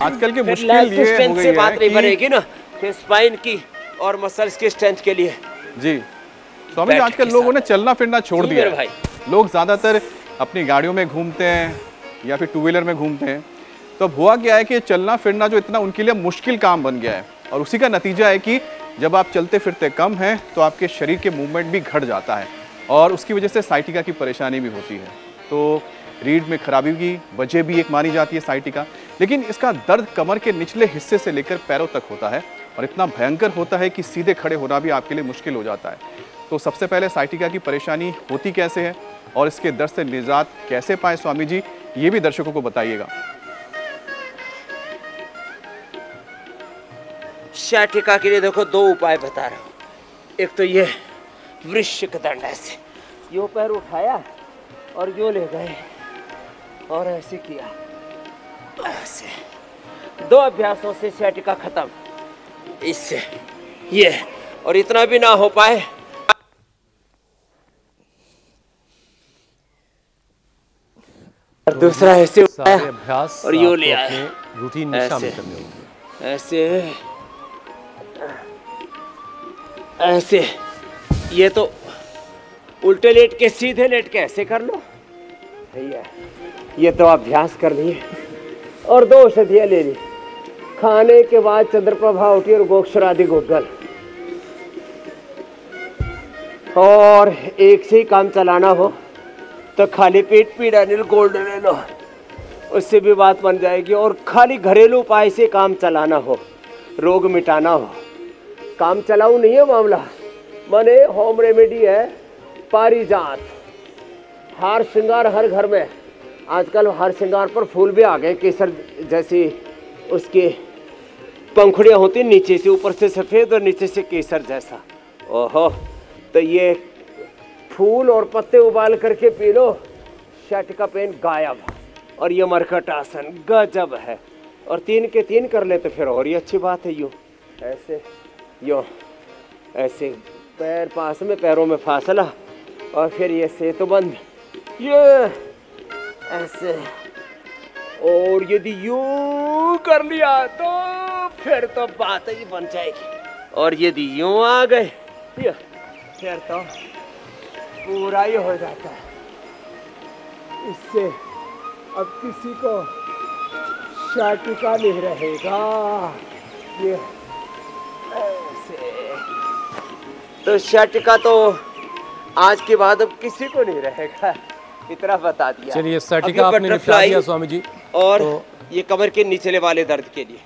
आजकल की मुश्किल ये हो गई है बात नहीं बनेगी ना कि स्पाइन की और मसल्स की स्ट्रेंथ के लिए। जी स्वामी जी, आजकल लोगों ने चलना फिरना छोड़ दिया है। भाई लोग ज़्यादातर अपनी गाड़ियों में घूमते हैं या फिर टू व्हीलर में घूमते हैं। तो अब हुआ क्या है कि चलना फिरना जो इतना उनके लिए मुश्किल काम बन गया है, और उसी का नतीजा है कि जब आप चलते फिरते कम हैं तो आपके शरीर के मूवमेंट भी घट जाता है, और उसकी वजह से साइटिका की परेशानी भी होती है। तो रीढ़ में खराबी की वजह भी एक मानी जाती है साइटिका। लेकिन इसका दर्द कमर के निचले हिस्से से लेकर पैरों तक होता है, और इतना भयंकर होता है कि सीधे खड़े होना भी आपके लिए मुश्किल हो जाता है। तो सबसे पहले साइटिका की परेशानी होती कैसे है और इसके दर्द से निजात कैसे पाएं स्वामी जी, ये भी दर्शकों को बताइएगा। साइटिका के लिए देखो 2 उपाय बता रहा हूँ। एक तो ये वृश्चिक दंड, ऐसे यो पैर उठाया और यो ले गए और ऐसे किया, ऐसे 2 अभ्यासों से साइटिका खत्म। इससे ये, और इतना भी ना हो पाए और दूसरा ऐसे अभ्यास और यो ले आए, रूटीन में शामिल करने होंगे। ऐसे ऐसे, ये तो उल्टे लेट के सीधे लेट के ऐसे कर लो भैया। ये तो अभ्यास कर लिए और 2 औषधियाँ ले ली। खाने के बाद चंद्रप्रभा उठी और गोक्षरादि गुग्गल, और एक से ही काम चलाना हो तो खाली पेट पीडानिल गोल्ड ले लो, उससे भी बात बन जाएगी। और खाली घरेलू उपाय से काम चलाना हो, रोग मिटाना हो, काम चलाऊ नहीं है मामला, माने होम रेमेडी है। पारिजात, हार श्रृंगार हर घर में आजकल, हार श्रृंगार पर फूल भी आ गए, केसर जैसी उसकी पंखुड़ियाँ होती, नीचे से ऊपर से सफ़ेद और नीचे से केसर जैसा। ओहो, तो ये फूल और पत्ते उबाल करके पी लो, साइटिका पेन गायब। और ये मरकट आसन गजब है, और 3 के 3 कर ले तो फिर और ही अच्छी बात है। यूँ ऐसे, यूँ ऐसे, पैर पास में, पैरों में फासला, और फिर ये सेतुबंद, ये ऐसे, और यदि यूं कर लिया तो फिर तो बात ही बन जाएगी। और यदि यूं आ गए फिर तो पूरा ही हो जाता है। इससे अब किसी को साइटिका नहीं रहेगा। ये ऐसे, तो साइटिका तो आज के बाद अब किसी को नहीं रहेगा, इतना बता दिया। चलिए, साइटिका आपने निपटा दिया स्वामी जी। और तो ये कमर के निचले वाले दर्द के लिए